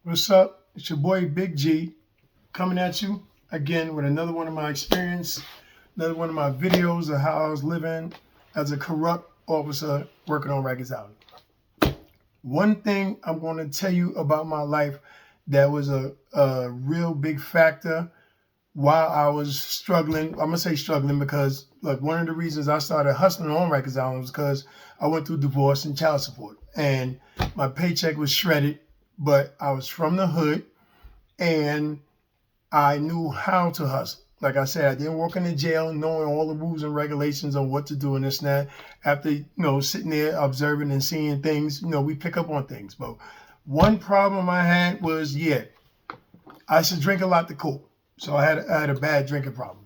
What's up? It's your boy Big G coming at you again with another one of my experience, another one of my videos of how I was living as a corrupt officer working on Rikers Alley. One thing I'm going to tell you about my life that was a real big factor while I was struggling. I'm going to say struggling because like one of the reasons I started hustling on Rikers Island was because I went through divorce and child support. And my paycheck was shredded, but I was from the hood and I knew how to hustle. Like I said, I didn't work in the jail knowing all the rules and regulations on what to do and this and that. After, sitting there observing and seeing things, we pick up on things. But one problem I had was, I used to drink a lot to cool. So I had a bad drinking problem.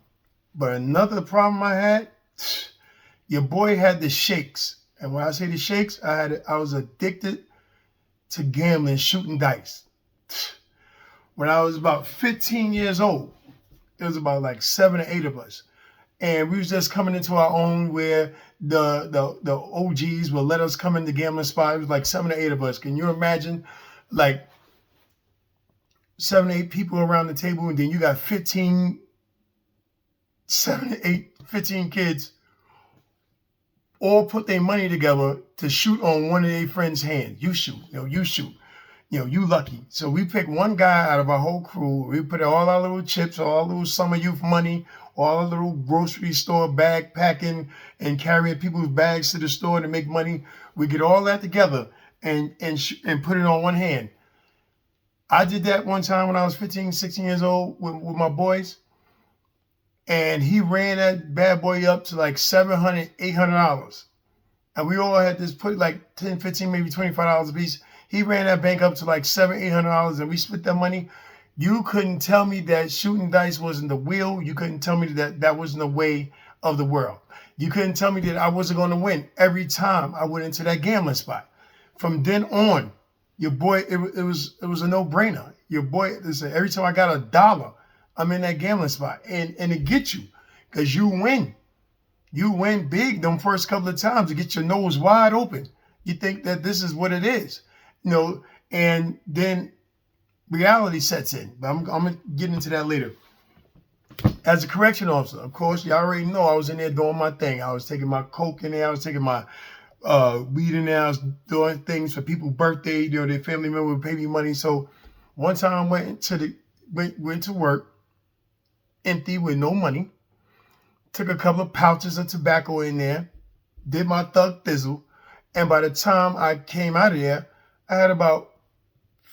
But another problem I had, your boy had the shakes. And when I say the shakes, I was addicted to gambling, shooting dice. When I was about 15 years old, it was about like 7 or 8 of us. And we was just coming into our own where the OGs would let us come in the gambling spot. It was like 7 or 8 of us. Can you imagine like 7 or 8 people around the table and then you got 15 kids all put their money together to shoot on one of their friends' hands. You shoot, you shoot. You lucky. So we picked one guy out of our whole crew. We put all our little chips, all our little summer youth money, all our little grocery store bag packing and carrying people's bags to the store to make money. We get all that together and put it on one hand. I did that one time when I was 15, 16 years old with my boys. And he ran that bad boy up to like $700, $800. And we all had this put like 10, 15, maybe $25 a piece. He ran that bank up to like $700, $800 and we split that money. You couldn't tell me that shooting dice wasn't the will. You couldn't tell me that wasn't the way of the world. You couldn't tell me that I wasn't going to win every time I went into that gambling spot. From then on, your boy, it was a no-brainer. Your boy, listen, every time I got $1, I'm in that gambling spot. And it gets you because you win. You win big them first couple of times to get your nose wide open. You think that this is what it is. And then reality sets in. But I'm going to get into that later. As a correction officer, of course, you already know I was in there doing my thing. I was taking my coke in there. I was taking my weed in there. I was doing things for people's birthday. Their family member would pay me money. So one time I went to work empty with no money. Took a couple of pouches of tobacco in there. Did my thug thizzle. And by the time I came out of there, I had about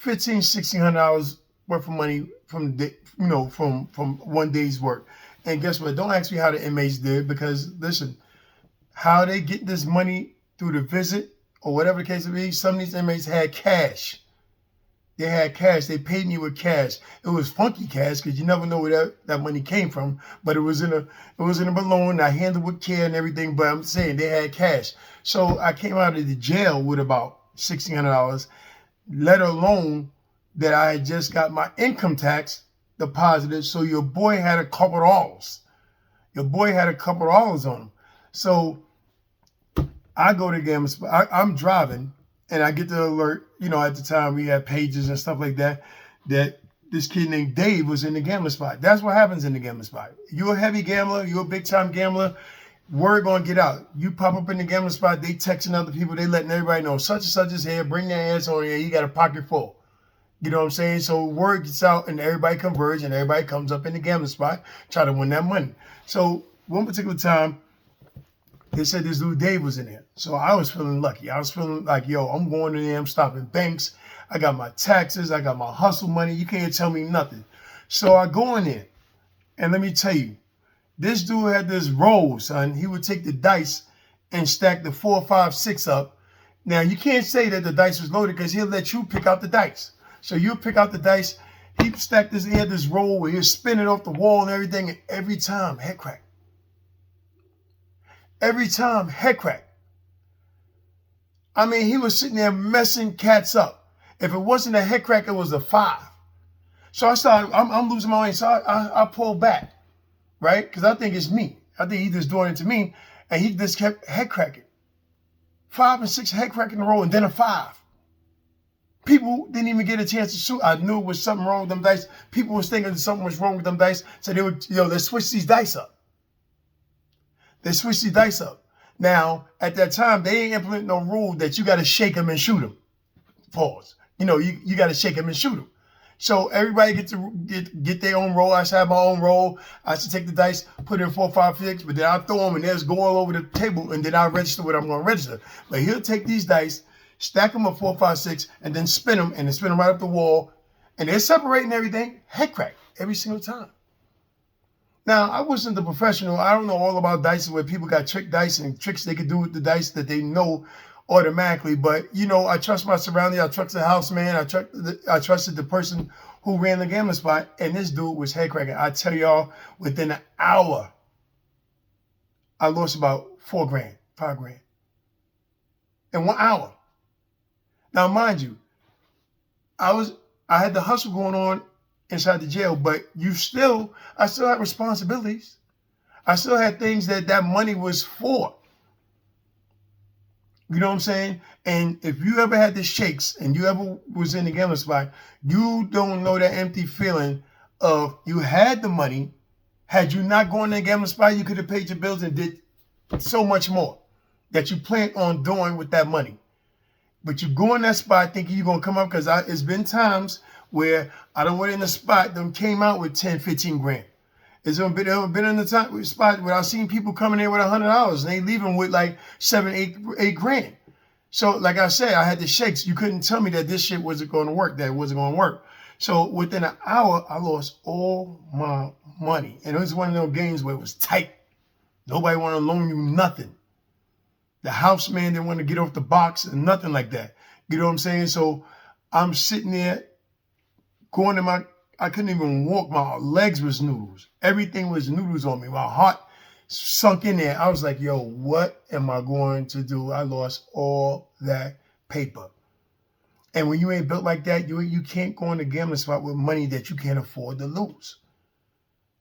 $1,500, $1,600 worth of money from one day's work. And guess what? Don't ask me how the inmates did because listen, how they get this money through the visit or whatever the case may be, some of these inmates had cash. They had cash. They paid me with cash. It was funky cash because you never know where that money came from. But it was in a balloon. I handled with care and everything. But I'm saying they had cash. So I came out of the jail with about $1,600, let alone that I had just got my income tax deposited. So your boy had a couple of dollars. Your boy had a couple of dollars on him. So I go to the gambling spot. I'm driving. And I get the alert, at the time we had pages and stuff like that this kid named Dave was in the gambling spot. That's what happens in the gambling spot. You're a heavy gambler, you're a big time gambler, word gonna get out. You pop up in the gambling spot, they texting other people, they letting everybody know such and such is here, bring their ass on here, you got a pocket full. You know what I'm saying? So word gets out and everybody converges and everybody comes up in the gambling spot, try to win that money. So one particular time, they said this dude Dave was in there. So I was feeling lucky. I was feeling like, I'm going in there, I'm stopping banks. I got my taxes, I got my hustle money. You can't tell me nothing. So I go in there. And let me tell you, this dude had this roll, son. He would take the dice and stack the 4, 5, 6 up. Now, you can't say that the dice was loaded because he'll let you pick out the dice. So you pick out the dice. He stacked this, he had this roll where he'll spin it off the wall and everything. And every time, head crack. Every time, head crack. I mean, he was sitting there messing cats up. If it wasn't a head crack, it was a 5. So I started, I'm losing my mind. So I pulled back, right? Because I think it's me. I think he just doing it to me. And he just kept head cracking. 5 and 6 head cracking in a row and then a 5. People didn't even get a chance to shoot. I knew it was something wrong with them dice. People was thinking something was wrong with them dice. So they would, they switch these dice up. They switch these dice up. Now, at that time, they ain't implement no rule that you got to shake them and shoot them. Pause. You got to shake them and shoot them. So everybody get their own roll. I should have my own roll. I should take the dice, put it in 4, 5, 6, but then I throw them and they'll go all over the table, and then I register what I'm going to register. But he'll take these dice, stack them up 4, 5, 6, and then spin them, and then spin them right up the wall, and they're separating everything. Head crack every single time. Now, I wasn't the professional. I don't know all about dice where people got trick dice and tricks they could do with the dice that they know automatically. But, I trust my surroundings. I trust the house man. I trusted the person who ran the gambling spot. And this dude was head cracking. I tell y'all, within an hour, I lost about $4,000, $5,000 in 1 hour. Now, mind you, I had the hustle going on inside the jail, but I still had responsibilities. I still had things that money was for. You know what I'm saying? And if you ever had the shakes and you ever was in the gambling spot, you don't know that empty feeling of you had the money. Had you not gone to the gambling spot, you could have paid your bills and did so much more that you planned on doing with that money. But you go in that spot thinking you're going to come up, because it's been times where I done went in the spot, them came out with 10, 15 grand. It's been in the spot where I've seen people coming in with $100 and they leaving with like 7, 8 grand. So like I said, I had the shakes. You couldn't tell me that this shit wasn't going to work, that it wasn't going to work. So within an hour, I lost all my money. And it was one of those games where it was tight. Nobody wanted to loan you nothing. The house man didn't want to get off the box and nothing like that. You know what I'm saying? So I'm sitting there going to I couldn't even walk. My legs was noodles. Everything was noodles on me. My heart sunk in there. I was like, yo, what am I going to do? I lost all that paper. And when you ain't built like that, you can't go in the gambling spot with money that you can't afford to lose.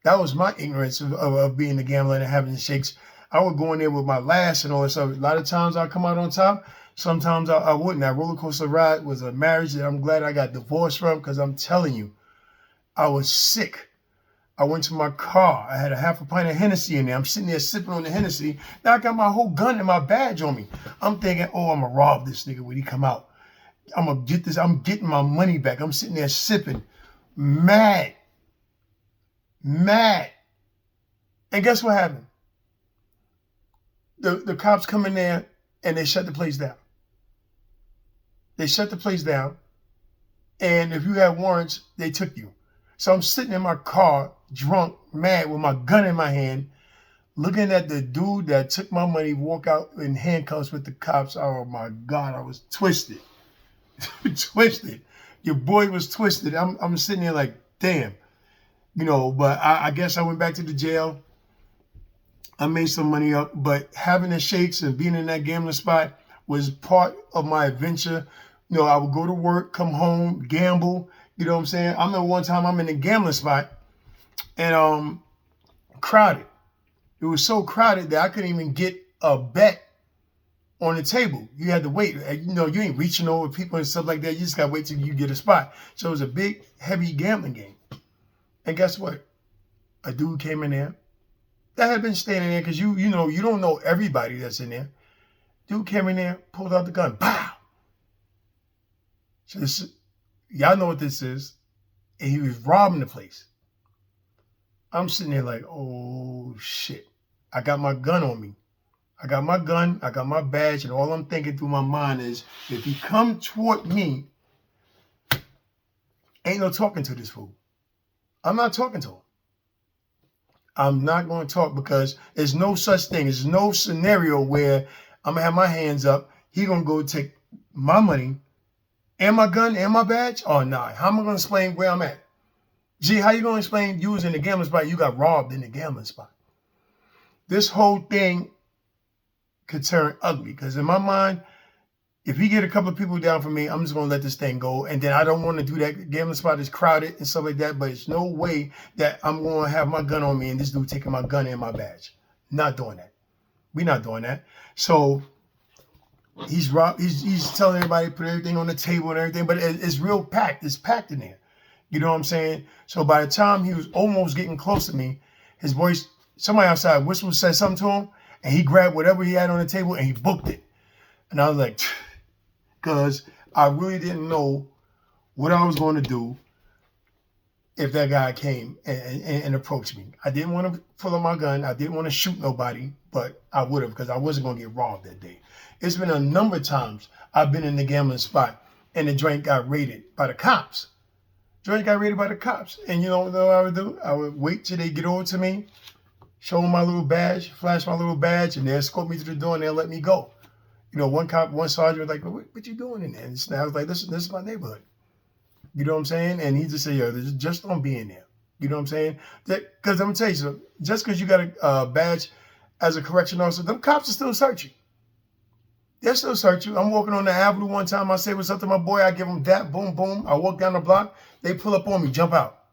That was my ignorance of being a gambler and having the shakes. I would go in there with my last and all that stuff. A lot of times I'd come out on top. Sometimes I wouldn't. That roller coaster ride was a marriage that I'm glad I got divorced from, because I'm telling you, I was sick. I went to my car. I had a half a pint of Hennessy in there. I'm sitting there sipping on the Hennessy. Now I got my whole gun and my badge on me. I'm thinking, I'm going to rob this nigga when he come out. I'm going to get this. I'm getting my money back. I'm sitting there sipping, mad. And guess what happened? The cops come in there and they shut the place down. They shut the place down. And if you had warrants, they took you. So I'm sitting in my car, drunk, mad, with my gun in my hand, looking at the dude that took my money walk out in handcuffs with the cops. Oh my God, I was twisted. Twisted. Your boy was twisted. I'm sitting there like, damn. But I guess I went back to the jail. I made some money up, but having the shakes and being in that gambling spot was part of my adventure. I would go to work, come home, gamble. You know what I'm saying? I remember one time I'm in a gambling spot and crowded. It was so crowded that I couldn't even get a bet on the table. You had to wait. You ain't reaching over people and stuff like that. You just got to wait till you get a spot. So it was a big, heavy gambling game. And guess what? A dude came in there that had been standing there, because you don't know everybody that's in there. Dude came in there, pulled out the gun. Pow! So y'all know what this is. And he was robbing the place. I'm sitting there like, oh shit. I got my gun on me. I got my gun, I got my badge, and all I'm thinking through my mind is, if he come toward me, ain't no talking to this fool. I'm not talking to him. I'm not going to talk, because there's no such thing. There's no scenario where I'm going to have my hands up. He going to go take my money and my gun and my badge? Oh, nah. How am I going to explain where I'm at? Gee, how you going to explain you was in the gambling spot? You got robbed in the gambling spot. This whole thing could turn ugly, because in my mind, if he get a couple of people down for me, I'm just going to let this thing go. And then I don't want to do that. Gambling spot is crowded and stuff like that. But it's no way that I'm going to have my gun on me and this dude taking my gun and my badge. Not doing that. We're not doing that. So He's telling everybody to put everything on the table and everything, but it's real packed. It's packed in there. You know what I'm saying? So by the time he was almost getting close to me, his voice, somebody outside whistled, said something to him, and he grabbed whatever he had on the table and he booked it. And I was like, because I really didn't know what I was going to do if that guy came and approached me. I didn't want to pull out my gun. I didn't want to shoot nobody, but I would have, because I wasn't going to get robbed that day. It's been a number of times I've been in the gambling spot and the joint got raided by the cops. Joint got raided by the cops. And you know what I would do? I would wait till they get over to me, show them my little badge, flash my little badge, and they escort me to the door and they'll let me go. You know, one sergeant was like, what you doing in there? And I was like, this is my neighborhood. You know what I'm saying? And he just said, yo, just don't be in there. You know what I'm saying? Because I'm going to tell you something. Just because you got a badge as a correction officer, them cops will still search you. They'll still search you. I'm walking on the avenue one time. I say what's up to my boy. I give him that. Boom, boom. I walk down the block. They pull up on me, jump out.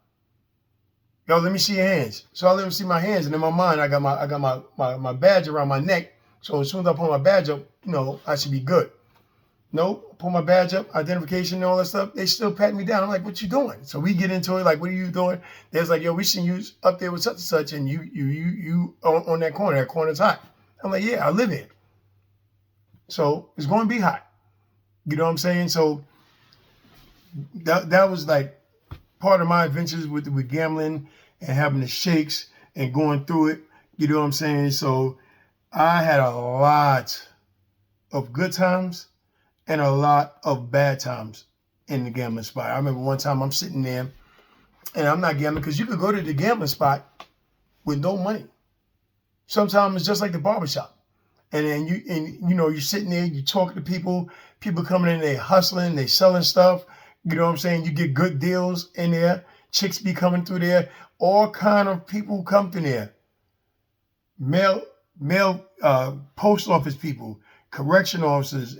Yo, let me see your hands. So I let them see my hands. And in my mind, I got my badge around my neck. So as soon as I pull my badge up, you know, I should be good. Nope, pull my badge up, identification and all that stuff. They still pat me down. I'm like, what you doing? So we get into it, like, what are you doing? They're like, yo, we seen you up there with such and such, and you on that corner. That corner's hot. I'm like, yeah, I live here. So it's going to be hot. You know what I'm saying? So that was like part of my adventures with gambling and having the shakes and going through it. You know what I'm saying? So I had a lot of good times and a lot of bad times in the gambling spot. I remember one time I'm sitting there and I'm not gambling, because you could go to the gambling spot with no money. Sometimes it's just like the barbershop. And then you're sitting there, you talking to people coming in, they hustling, they selling stuff. You know what I'm saying? You get good deals in there. Chicks be coming through there. All kind of people come through there. Mail, post office people, correction officers,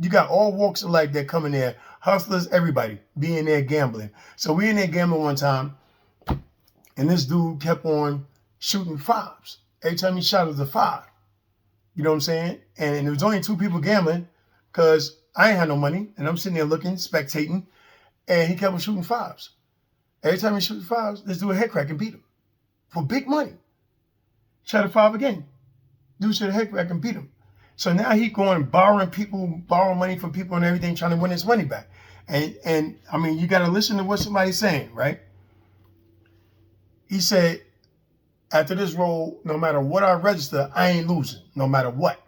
you got all walks of life that come in there, hustlers, everybody be in there gambling. So we in there gambling one time, and this dude kept on shooting fives. Every time he shot, it was a five. You know what I'm saying? And there was only two people gambling, because I ain't had no money, and I'm sitting there looking, spectating, and he kept on shooting fives. Every time he shooting fives, this dude head crack and beat him for big money. Shot a five again. Dude should have head crack and beat him. So now he going borrowing money from people and everything, trying to win his money back. And I mean, you got to listen to what somebody's saying, right? He said, after this roll, no matter what I register, I ain't losing, no matter what.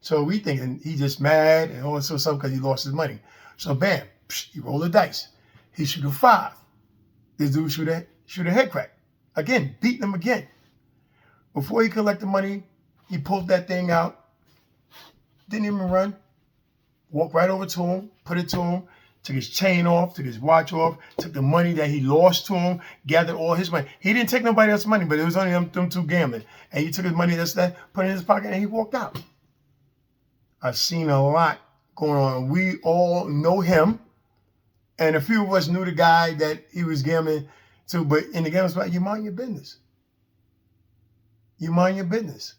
So we thinking he just mad and all this stuff because he lost his money. So bam, he roll the dice. He shoot a five. This dude shoot a head crack. Again, beating him again. Before he collect the money, he pulled that thing out. Didn't even run. Walked right over to him, put it to him, took his chain off, took his watch off, took the money that he lost to him, gathered all his money. He didn't take nobody else's money, but it was only them two gambling. And he took his money, put it in his pocket, and he walked out. I've seen a lot going on. We all know him. And a few of us knew the guy that he was gambling to, but in the gambling spot, you mind your business. You mind your business.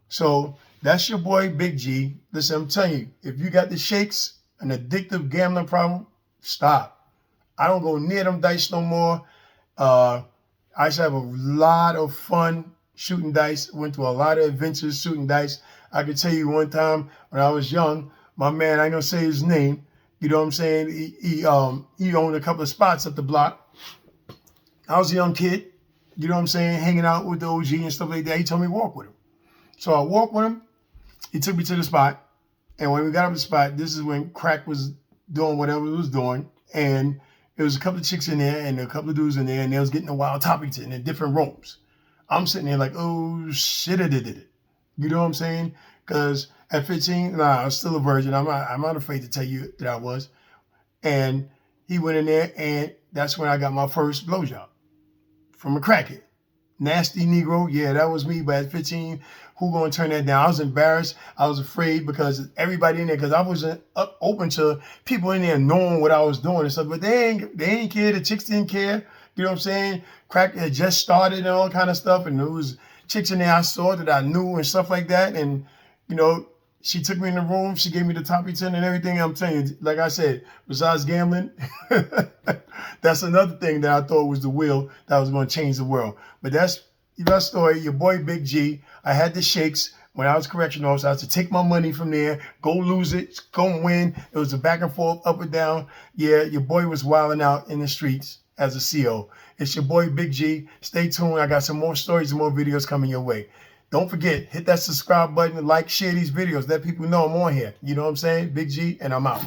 So that's your boy, Big G. Listen, I'm telling you, if you got the shakes, an addictive gambling problem, stop. I don't go near them dice no more. I used to have a lot of fun shooting dice. Went to a lot of adventures shooting dice. I could tell you one time when I was young, my man, I ain't gonna say his name. You know what I'm saying? He owned a couple of spots up the block. I was a young kid. You know what I'm saying? Hanging out with the OG and stuff like that. He told me to walk with him. So I walked with him. He took me to the spot. And when we got up to the spot, this is when crack was doing whatever it was doing. And there was a couple of chicks in there and a couple of dudes in there, and they was getting a wild topics in different rooms. I'm sitting there like, oh, shit, I did it. You know what I'm saying? Because at 15, I was still a virgin. I'm not afraid to tell you that I was. And he went in there, and that's when I got my first blowjob from a crackhead. Nasty Negro, yeah, that was me. But at 15, who gonna turn that down? I was embarrassed. I was afraid because everybody in there, because I wasn't open to people in there knowing what I was doing and stuff. But they ain't care. The chicks didn't care. You know what I'm saying? Crack had just started and all kind of stuff, and there was chicks in there I saw that I knew and stuff like that. And you know, She took me in the room. She gave me the top 10 and everything. I'm telling you, like I said, besides gambling, that's another thing that I thought was the wheel that was going to change the world. But that's your story. Your boy Big G. I had the shakes when I was correctional officer. I had to take my money from there, go lose it, go win. It was a back and forth, up and down. Yeah, your boy was wilding out in the streets as a CO. It's your boy Big G. Stay tuned. I got some more stories and more videos coming your way. Don't forget, hit that subscribe button and like, share these videos. Let people know I'm on here. You know what I'm saying? Big G, and I'm out.